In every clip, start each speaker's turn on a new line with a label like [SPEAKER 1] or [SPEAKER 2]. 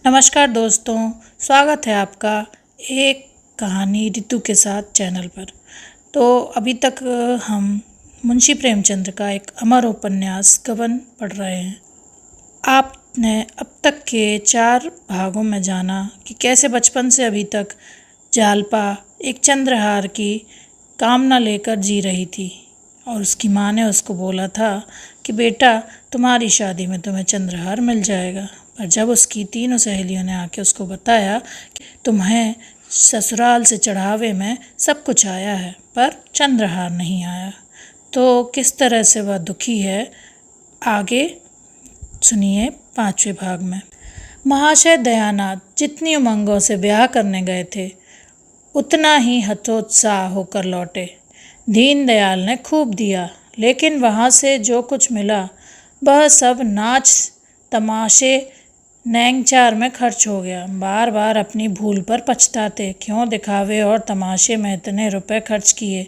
[SPEAKER 1] नमस्कार दोस्तों, स्वागत है आपका एक कहानी ऋतु के साथ चैनल पर। तो अभी तक हम मुंशी प्रेमचंद का एक अमर उपन्यास गबन पढ़ रहे हैं। आपने अब तक के 4 भागों में जाना कि कैसे बचपन से अभी तक जालपा एक चंद्रहार की कामना लेकर जी रही थी और उसकी माँ ने उसको बोला था कि बेटा, तुम्हारी शादी में तुम्हें चंद्रहार मिल जाएगा। पर जब उसकी तीनों सहेलियों ने आके उसको बताया कि तुम्हें ससुराल से चढ़ावे में सब कुछ आया है पर चंद्रहार नहीं आया, तो किस तरह से वह दुखी है, आगे सुनिए 5वें भाग में। महाशय दयानाथ जितनी उमंगों से ब्याह करने गए थे उतना ही हतोत्साह होकर लौटे। दीनदयाल ने खूब दिया, लेकिन वहाँ से जो कुछ मिला वह सब नाच तमाशे नैंगचार में खर्च हो गया। बार बार अपनी भूल पर पछताते, क्यों दिखावे और तमाशे में इतने रुपए खर्च किए,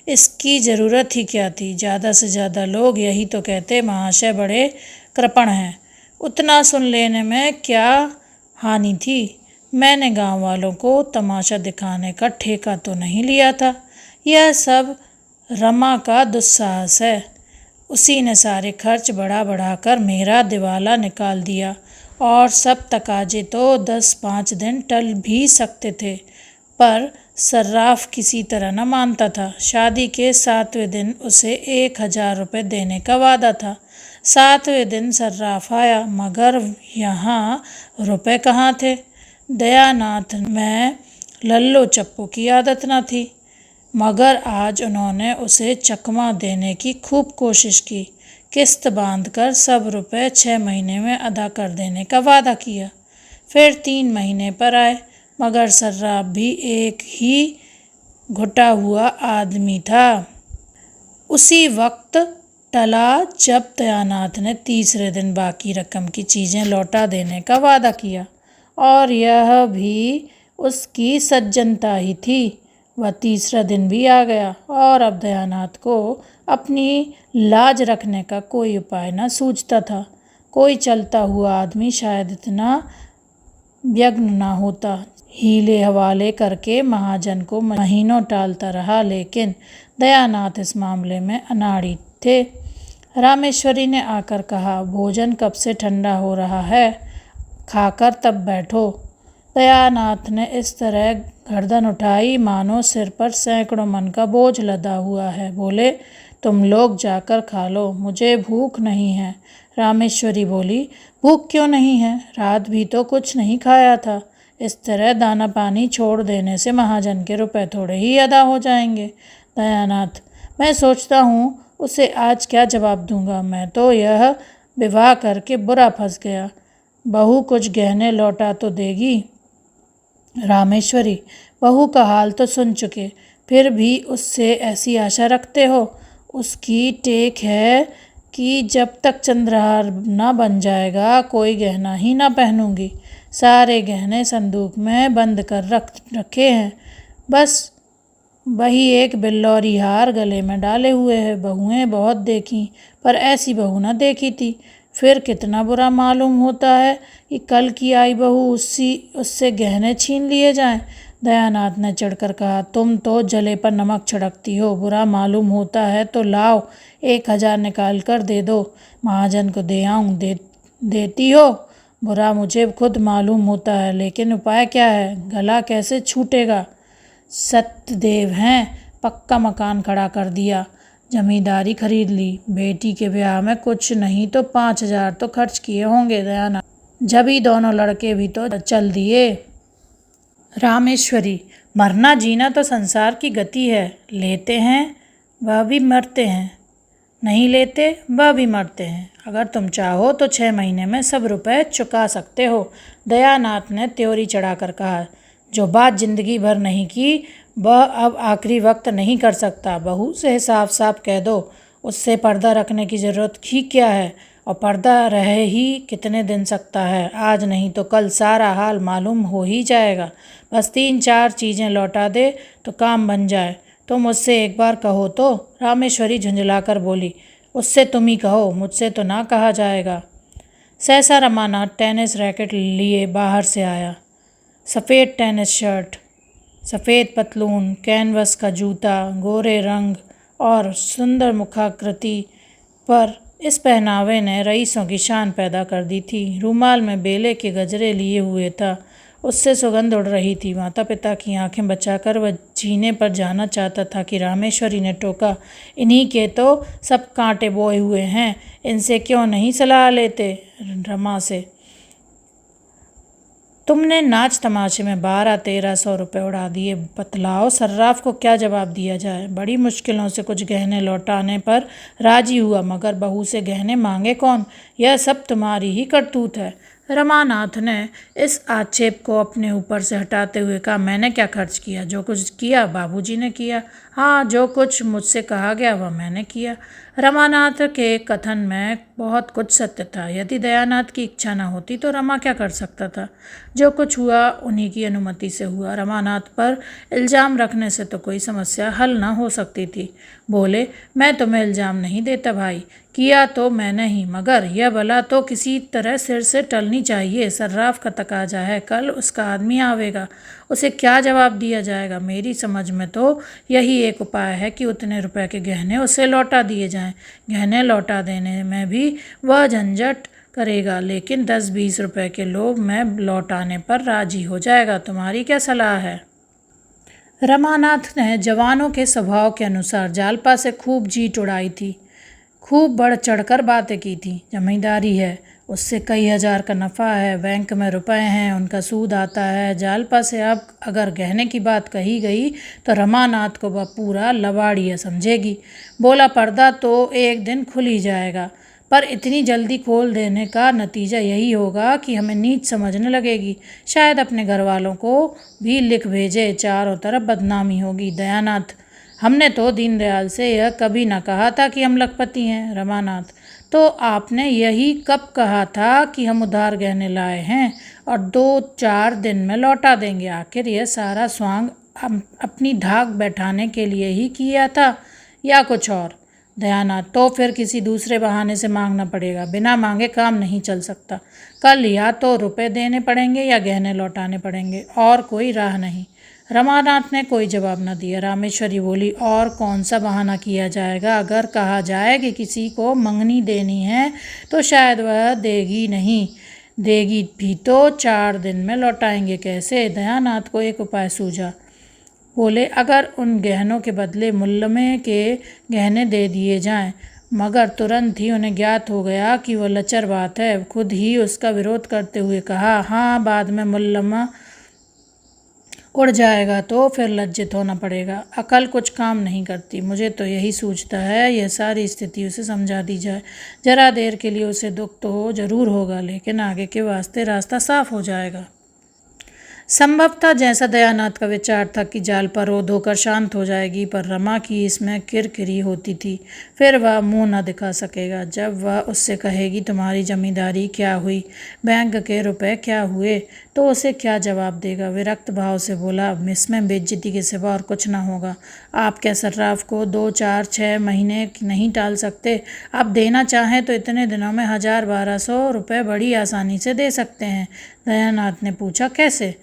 [SPEAKER 1] इसकी ज़रूरत ही क्या थी। ज़्यादा से ज़्यादा लोग यही तो कहते, महाशय बड़े कृपण हैं। उतना सुन लेने में क्या हानि थी। मैंने गांव वालों को तमाशा दिखाने का ठेका तो नहीं लिया था। यह सब रमा का दुस्साहस है। उसी ने सारे खर्च बढ़ा कर मेरा दिवाला निकाल दिया और सब तकाजे तो 10-5 दिन टल भी सकते थे, पर सर्राफ किसी तरह न मानता था। शादी के 7वें दिन उसे 1000 रुपये देने का वादा था। 7वें दिन सर्राफ आया, मगर यहाँ रुपए कहाँ थे। दयानाथ में लल्लो चप्पू की आदत न थी, मगर आज उन्होंने उसे चकमा देने की खूब कोशिश की। किस्त बांधकर सब रुपए 6 महीने में अदा कर देने का वादा किया। फिर 3 महीने पर आए, मगर सर्राफ भी एक ही घुटा हुआ आदमी था। उसी वक्त टला जब दयानाथ ने तीसरे दिन बाकी रकम की चीज़ें लौटा देने का वादा किया, और यह भी उसकी सज्जनता ही थी। वह तीसरा दिन भी आ गया और अब दयानाथ को अपनी लाज रखने का कोई उपाय न सूझता था। कोई चलता हुआ आदमी शायद इतना व्यग्र न होता। हीले हवाले करके महाजन को महीनों टालता रहा, लेकिन दयानाथ इस मामले में अनाड़ी थे। रामेश्वरी ने आकर कहा, भोजन कब से ठंडा हो रहा है, खाकर तब बैठो। दयानाथ ने इस तरह गर्दन उठाई मानो सिर पर सैकड़ों मन का बोझ लदा हुआ है। बोले, तुम लोग जाकर खा लो, मुझे भूख नहीं है। रामेश्वरी बोली, भूख क्यों नहीं है, रात भी तो कुछ नहीं खाया था। इस तरह दाना पानी छोड़ देने से महाजन के रुपए थोड़े ही अदा हो जाएंगे। दयानाथ, मैं सोचता हूँ उसे आज क्या जवाब दूंगा। मैं तो यह विवाह करके बुरा फंस गया। बहू कुछ गहने लौटा तो देगी। रामेश्वरी, बहू का हाल तो सुन चुके, फिर भी उससे ऐसी आशा रखते हो। उसकी टेक है कि जब तक चंद्रहार न बन जाएगा कोई गहना ही ना पहनूंगी। सारे गहने संदूक में बंद कर रखे हैं, बस वही एक बिल्लौरी हार गले में डाले हुए है। बहुएं बहुत देखी, पर ऐसी बहू न देखी थी। फिर कितना बुरा मालूम होता है कि कल की आई बहू उससे गहने छीन लिए जाएं। दयानाथ ने चढ़कर कहा, तुम तो जले पर नमक छिड़कती हो। बुरा मालूम होता है तो लाओ, 1000 निकाल कर दे दो, महाजन को दे आऊँ। देती हो? बुरा मुझे खुद मालूम होता है, लेकिन उपाय क्या है, गला कैसे छूटेगा। सत्यदेव हैं, पक्का मकान खड़ा कर दिया, जमींदारी खरीद ली। बेटी के ब्याह में कुछ नहीं तो 5000 तो खर्च किए होंगे दयानाथ। जब ही दोनों लड़के भी तो चल दिए। रामेश्वरी, मरना जीना तो संसार की गति है। लेते हैं वह भी मरते हैं, नहीं लेते वह भी मरते हैं। अगर तुम चाहो तो 6 महीने में सब रुपए चुका सकते हो। दयानाथ ने त्योरी चढ़ाकर कहा, जो बात जिंदगी भर नहीं की वह अब आखिरी वक्त नहीं कर सकता। बहू से साफ साफ कह दो, उससे पर्दा रखने की ज़रूरत ही क्या है, और पर्दा रहे ही कितने दिन सकता है। आज नहीं तो कल सारा हाल मालूम हो ही जाएगा। बस 3-4 चीज़ें लौटा दे तो काम बन जाए। तुम उससे एक बार कहो तो। रामेश्वरी झुंझलाकर बोली, उससे तुम ही कहो, मुझसे तो ना कहा जाएगा। सहसा रमानाथ टेनिस रैकेट लिए बाहर से आया। सफ़ेद टेनिस शर्ट, सफ़ेद पतलून, कैनवस का जूता, गोरे रंग और सुंदर मुखाकृति पर इस पहनावे ने रईसों की शान पैदा कर दी थी। रूमाल में बेले के गजरे लिए हुए था, उससे सुगंध उड़ रही थी। माता पिता की आंखें बचाकर वह जीने पर जाना चाहता था कि रामेश्वरी ने टोका, इन्हीं के तो सब कांटे बोए हुए हैं, इनसे क्यों नहीं सलाह लेते रमा से। तुमने नाच तमाशे में 1200-1300 रुपये उड़ा दिए, बतलाओ सर्राफ को क्या जवाब दिया जाए। बड़ी मुश्किलों से कुछ गहने लौटाने पर राजी हुआ, मगर बहू से गहने मांगे कौन? यह सब तुम्हारी ही करतूत है। रमानाथ ने इस आक्षेप को अपने ऊपर से हटाते हुए कहा, मैंने क्या खर्च किया? जो कुछ किया बाबूजी ने किया। हाँ, जो कुछ मुझसे कहा गया वह मैंने किया। रमानाथ के कथन में बहुत कुछ सत्य था। यदि दयानाथ की इच्छा न होती तो रमा क्या कर सकता था? जो कुछ हुआ उन्हीं की अनुमति से हुआ। रमानाथ पर इल्ज़ाम रखने से तो कोई समस्या हल न हो सकती थी। बोले, मैं तुम्हें इल्ज़ाम नहीं देता भाई, किया तो मैंने ही, मगर यह बला तो किसी तरह सिर से टलनी चाहिए। सर्राफ का तकाजा है, कल उसका आदमी आवेगा, उसे क्या जवाब दिया जाएगा? मेरी समझ में तो यही एक उपाय है कि उतने रुपए के गहने उसे लौटा दिए जाएं। गहने लौटा देने में भी वह झंझट करेगा, लेकिन 10-20 रुपए के लोभ में लौटाने पर राजी हो जाएगा। तुम्हारी क्या सलाह है? रमानाथ ने जवानों के स्वभाव के अनुसार जालपा से खूब जीत उड़ाई थी, खूब बढ़ चढ़कर बातें की थी। जमींदारी है, उससे कई हजार का नफ़ा है, बैंक में रुपए हैं, उनका सूद आता है। जालपा से अब अगर गहने की बात कही गई तो रमानाथ को वह पूरा लबाड़िया समझेगी। बोला, पर्दा तो एक दिन खुल ही जाएगा, पर इतनी जल्दी खोल देने का नतीजा यही होगा कि हमें नीच समझने लगेगी। शायद अपने घर वालों को भी लिख भेजे, चारों तरफ बदनामी होगी। दयानाथ, हमने तो दीनदयाल से यह कभी न कहा था कि हम लखपति हैं। रमानाथ, तो आपने यही कब कहा था कि हम उधार गहने लाए हैं और 2-4 दिन में लौटा देंगे? आखिर यह सारा स्वांग अपनी धाक बैठाने के लिए ही किया था या कुछ और? दयानाथ, तो फिर किसी दूसरे बहाने से मांगना पड़ेगा, बिना मांगे काम नहीं चल सकता। कल या तो रुपए देने पड़ेंगे या गहने लौटाने पड़ेंगे, और कोई राह नहीं। रमानाथ ने कोई जवाब न दिया। रामेश्वरी बोली, और कौन सा बहाना किया जाएगा? अगर कहा जाए कि किसी को मंगनी देनी है तो शायद वह देगी नहीं, देगी भी तो 4 दिन में लौटाएंगे कैसे? दयानाथ को एक उपाय सूझा। बोले, अगर उन गहनों के बदले मुल्लमे के गहने दे दिए जाएं, मगर तुरंत ही उन्हें ज्ञात हो गया कि वह लचर बात है। खुद ही उसका विरोध करते हुए कहा, हाँ, बाद में मुल्लमा उड़ जाएगा तो फिर लज्जित होना पड़ेगा। अकल कुछ काम नहीं करती। मुझे तो यही सूझता है यह सारी स्थिति उसे समझा दी जाए। जरा देर के लिए उसे दुख तो जरूर होगा, लेकिन आगे के वास्ते रास्ता साफ हो जाएगा। संभवतः जैसा दयानाथ का विचार था कि जालपा रो धोकर शांत हो जाएगी, पर रमा की इसमें किरकिरी होती थी। फिर वह मुंह न दिखा सकेगा। जब वह उससे कहेगी, तुम्हारी जमींदारी क्या हुई, बैंक के रुपए क्या हुए, तो उसे क्या जवाब देगा? विरक्त भाव से बोला, इसमें बेइज्जती के सिवा और कुछ न होगा। आप क्या सर्राफ को 2-4-6 महीने नहीं टाल सकते? आप देना चाहें तो इतने दिनों में 1000-1200 रुपये बड़ी आसानी से दे सकते हैं। दयानाथ ने पूछा, कैसे?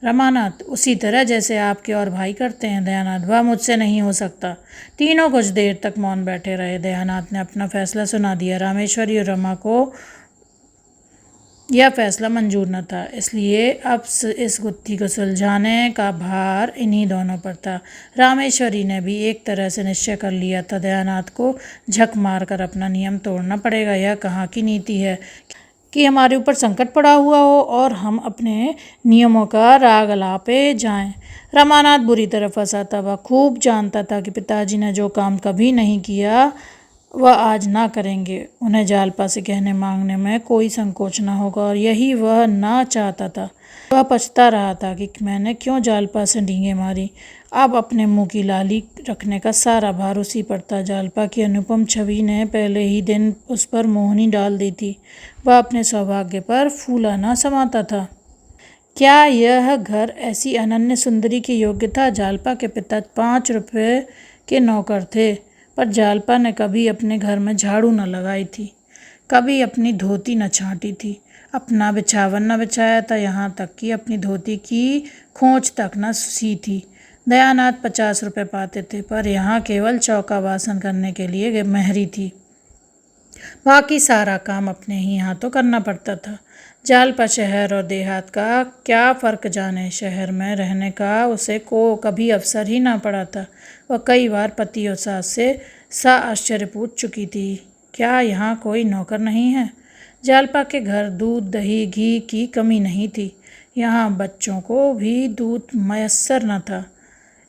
[SPEAKER 1] रमानाथ, उसी तरह जैसे आपके और भाई करते हैं। दयानाथ, वह मुझसे नहीं हो सकता। तीनों कुछ देर तक मौन बैठे रहे। दयानाथ ने अपना फैसला सुना दिया। रामेश्वरी और रमा को यह फैसला मंजूर न था, इसलिए अब इस गुत्थी को सुलझाने का भार इन्हीं दोनों पर था। रामेश्वरी ने भी एक तरह से निश्चय कर लिया था, दयानाथ को झक मारकर अपना नियम तोड़ना पड़ेगा। यह कहाँ की नीति है कि हमारे ऊपर संकट पड़ा हुआ हो और हम अपने नियमों का राग अलापे जाएं। रमानाथ बुरी तरह फंसा था। वह खूब जानता था कि पिताजी ने जो काम कभी नहीं किया वह आज ना करेंगे। उन्हें जालपा से गहने मांगने में कोई संकोच ना होगा, और यही वह ना चाहता था। वह पछता रहा था कि मैंने क्यों जालपा से डींगे मारी। अब अपने मुंह की लाली रखने का सारा भार उसी पर था। जालपा की अनुपम छवि ने पहले ही दिन उस पर मोहनी डाल दी थी। वह अपने सौभाग्य पर फूला ना समाता था। क्या यह घर ऐसी अनन्य सुंदरी के योग्य था? जालपा के पिता 5 रुपये के नौकर थे, पर जालपा ने कभी अपने घर में झाड़ू न लगाई थी। कभी अपनी धोती न छाँटी थी, अपना बिछावन न बिछाया था, यहाँ तक कि अपनी धोती की खोंच तक न सी थी। दयानाथ 50 रुपये पाते थे, पर यहाँ केवल चौका बासन करने के लिए महरी थी। बाकी सारा काम अपने ही हाथों करना पड़ता था। जालपा शहर और देहात का क्या फ़र्क जाने, शहर में रहने का उसे को कभी अवसर ही ना पड़ा था। वह कई बार पति और सास से सा आश्चर्य पूछ चुकी थी, क्या यहाँ कोई नौकर नहीं है? जालपा के घर दूध दही घी की कमी नहीं थी, यहाँ बच्चों को भी दूध मयस्सर न था।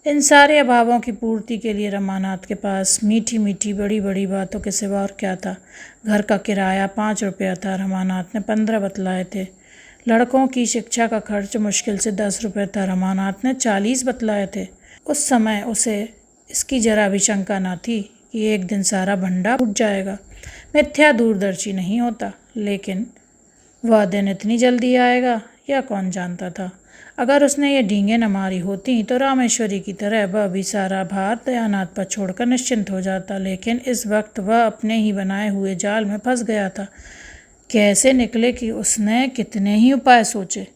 [SPEAKER 1] इन सारे अभावों की पूर्ति के लिए रमानाथ के पास मीठी मीठी बड़ी बड़ी बातों के सिवा और क्या था। घर का किराया 5 रुपया था, रमानाथ ने 15 बतलाए थे। लड़कों की शिक्षा का खर्च मुश्किल से 10 रुपये था, रमानाथ ने 40 बतलाए थे। उस समय उसे इसकी जरा भी शंका न थी कि एक दिन सारा भंडा फूट जाएगा। मिथ्या दूरदर्शी नहीं होता, लेकिन वह दिन इतनी जल्दी आएगा यह कौन जानता था। अगर उसने ये डींगें न मारी होती तो रामेश्वरी की तरह वह भी सारा भार दयानाथ पर छोड़कर निश्चिंत हो जाता, लेकिन इस वक्त वह अपने ही बनाए हुए जाल में फंस गया था। कैसे निकले कि उसने कितने ही उपाय सोचे,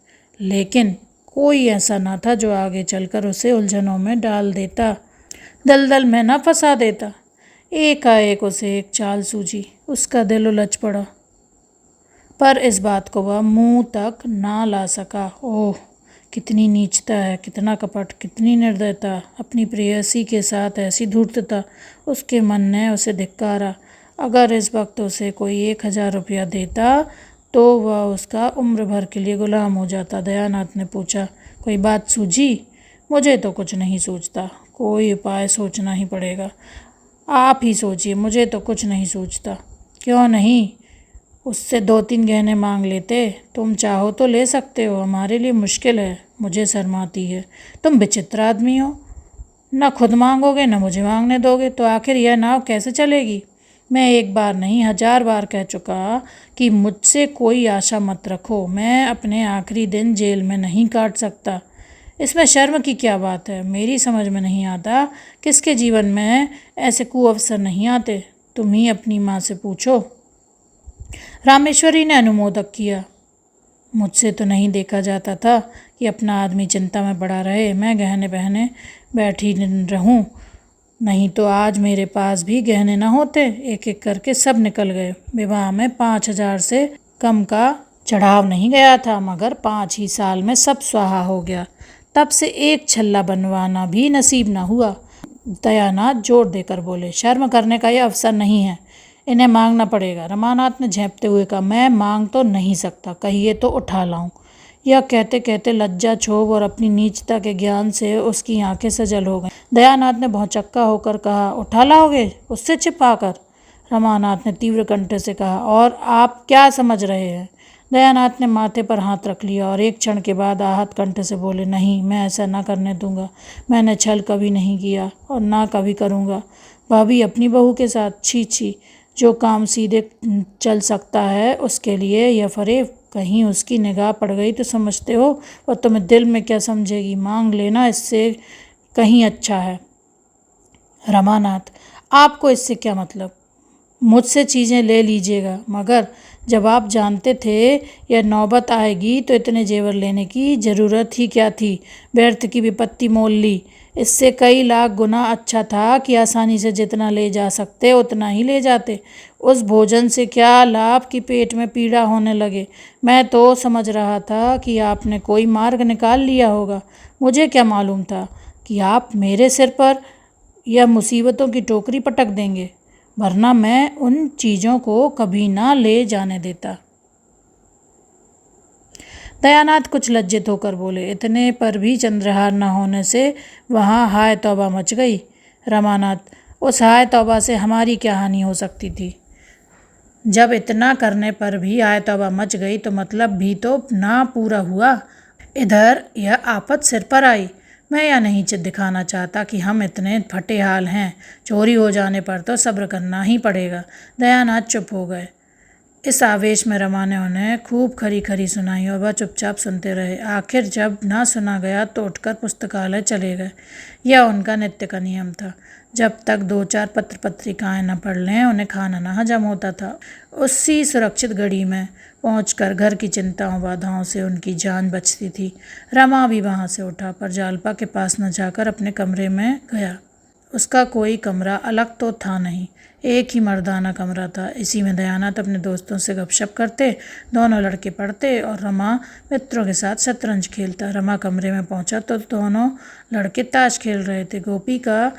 [SPEAKER 1] लेकिन कोई ऐसा न था जो आगे चलकर उसे उलझनों में डाल देता, दलदल में न फंसा देता। एकाएक उसे एक चाल सूझी, उसका दिल उलझ पड़ा, पर इस बात को वह मुंह तक ना ला सका। ओह, कितनी नीचता है, कितना कपट, कितनी निर्दयता, अपनी प्रेयसी के साथ ऐसी धूर्तता। उसके मन ने उसे धिक्कारा। अगर इस वक्त उसे कोई 1000 रुपया देता तो वह उसका उम्र भर के लिए गुलाम हो जाता। दयानाथ ने पूछा, कोई बात सूझी? मुझे तो कुछ नहीं सूझता, कोई उपाय सोचना ही पड़ेगा। आप ही सोचिए, मुझे तो कुछ नहीं सूझता। क्यों नहीं, उससे 2-3 गहने मांग लेते। तुम चाहो तो ले सकते हो, हमारे लिए मुश्किल है, मुझे शर्म आती है। तुम विचित्र आदमी हो, न खुद मांगोगे न मुझे मांगने दोगे, तो आखिर यह नाव कैसे चलेगी? मैं एक बार नहीं 1000 बार कह चुका कि मुझसे कोई आशा मत रखो। मैं अपने आखिरी दिन जेल में नहीं काट सकता। इसमें शर्म की क्या बात है? मेरी समझ में नहीं आता किसके जीवन में ऐसे कुअवसर नहीं आते। तुम ही अपनी माँ से पूछो। रामेश्वरी ने अनुमोदक किया। मुझसे तो नहीं देखा जाता था कि अपना आदमी चिंता में पड़ा रहे, मैं गहने पहने बैठी रहूं, नहीं तो आज मेरे पास भी गहने न होते। एक एक करके सब निकल गए। विवाह में 5000 से कम का चढ़ाव नहीं गया था, मगर 5 ही साल में सब स्वाहा हो गया। तब से एक छल्ला बनवाना भी नसीब न हुआ। दयानाथ जोर देकर बोले, शर्म करने का यह अवसर नहीं है, इन्हें मांगना पड़ेगा। रमानाथ ने झेंपते हुए कहा, मैं मांग तो नहीं सकता, कहिए तो उठा लाऊं। यह कहते कहते लज्जा, क्षोभ और अपनी नीचता के ज्ञान से उसकी आंखें सजल हो गईं। दयानाथ ने भौचक्का होकर कहा, उठा लाओगे उससे छिपा कर? रमानाथ ने तीव्र कंठ से कहा, और आप क्या समझ रहे हैं? दयानाथ ने माथे पर हाथ रख लिया और एक क्षण के बाद आहत कंठ से बोले, नहीं, मैं ऐसा ना करने दूंगा। मैंने छल कभी नहीं किया और ना कभी करूँगा। भाभी अपनी बहू के साथ, छी छी, जो काम सीधे चल सकता है उसके लिए यह फरेब। कहीं उसकी निगाह पड़ गई तो समझते हो वह तुम्हें दिल में क्या समझेगी? मांग लेना इससे कहीं अच्छा है। रमानाथ, आपको इससे क्या मतलब? मुझसे चीज़ें ले लीजिएगा, मगर जब आप जानते थे यह नौबत आएगी तो इतने जेवर लेने की ज़रूरत ही क्या थी? व्यर्थ की विपत्ति मोल ली। इससे कई लाख गुना अच्छा था कि आसानी से जितना ले जा सकते उतना ही ले जाते। उस भोजन से क्या लाभ कि पेट में पीड़ा होने लगे। मैं तो समझ रहा था कि आपने कोई मार्ग निकाल लिया होगा। मुझे क्या मालूम था कि आप मेरे सिर पर यह मुसीबतों की टोकरी पटक देंगे, वरना मैं उन चीज़ों को कभी ना ले जाने देता। दयानाथ कुछ लज्जित होकर बोले। इतने पर भी चंद्रहार न होने से वहाँ हाय तौबा मच गई। रमानाथ, उस हाय तौबा से हमारी क्या हानि हो सकती थी? जब इतना करने पर भी हाय तौबा मच गई तो मतलब भी तो ना पूरा हुआ। इधर यह आफत सिर पर आई। मैं यह नहीं दिखाना चाहता कि हम इतने फटे हाल हैं, चोरी हो जाने पर तो सब्र करना ही पड़ेगा। दयानाथ चुप हो गए। इस आवेश में रमा ने उन्हें खूब खरी खरी सुनाई और वह चुपचाप सुनते रहे। आखिर जब ना सुना गया तो उठकर पुस्तकालय चले गए। यह उनका नित्य का नियम था। जब तक 2-4 पत्र पत्रिकाएं न पढ़ लें उन्हें खाना न हजम होता था। उसी सुरक्षित घड़ी में पहुंचकर घर की चिंताओं बाधाओं से उनकी जान बचती थी। रमा भी वहां से उठा पर जालपा के पास न जाकर अपने कमरे में गया। उसका कोई कमरा अलग तो था नहीं, एक ही मर्दाना कमरा था। इसी में दयानंद अपने दोस्तों से गपशप करते, दोनों लड़के पढ़ते और रमा मित्रों के साथ शतरंज खेलता। रमा कमरे में पहुंचा तो दोनों लड़के ताश खेल रहे थे। गोपी का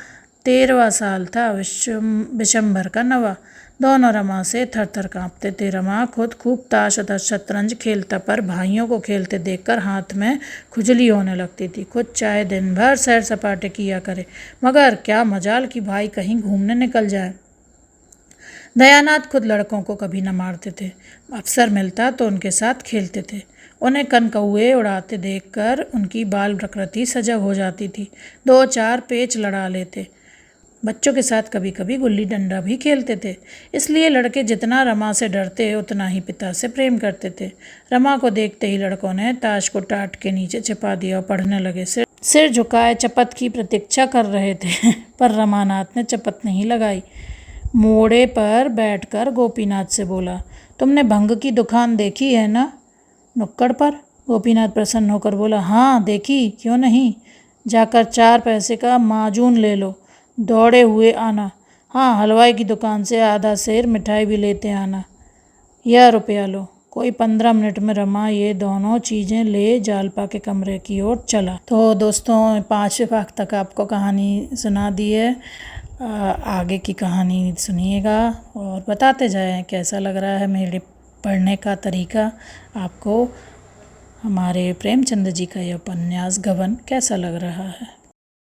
[SPEAKER 1] 13वां साल था, विशंभर का 9वां। दोनों रमा से थर थर कांपते थे। रमा खुद खूब ताश और शतरंज खेलता पर भाइयों को खेलते देखकर हाथ में खुजली होने लगती थी। खुद चाहे दिन भर सैर सपाटे किया करे, मगर क्या मजाल कि भाई कहीं घूमने निकल जाए। दयानाथ खुद लड़कों को कभी न मारते थे। अवसर मिलता तो उनके साथ खेलते थे। उन्हें कनकौए उड़ाते देखकर उनकी बाल प्रकृति सजग हो जाती थी। 2-4 पेच लड़ा लेते। बच्चों के साथ कभी कभी गुल्ली डंडा भी खेलते थे। इसलिए लड़के जितना रमा से डरते उतना ही पिता से प्रेम करते थे। रमा को देखते ही लड़कों ने ताश को टाट के नीचे छिपा दिया और पढ़ने लगे। सिर झुकाए चपत की प्रतीक्षा कर रहे थे पर रमानाथ ने चपत नहीं लगाई। मोड़े पर बैठकर गोपीनाथ से बोला, तुमने भंग की दुकान देखी है ना? नुक्कड़ पर? गोपीनाथ प्रसन्न होकर बोला, हाँ देखी, क्यों नहीं। जाकर 4 पैसे का माजून ले लो, दौड़े हुए आना। हाँ, हलवाई की दुकान से आधा सेर मिठाई भी लेते आना। यह रुपया लो। कोई 15 मिनट में रमा ये दोनों चीज़ें ले जालपा के कमरे की ओर चला। तो दोस्तों 5वें भाग तक आपको कहानी सुना दी है। आगे की कहानी सुनिएगा और बताते जाएं कैसा लग रहा है मेरे पढ़ने का तरीका। आपको हमारे प्रेमचंद जी का यह उपन्यास गबन कैसा लग रहा है।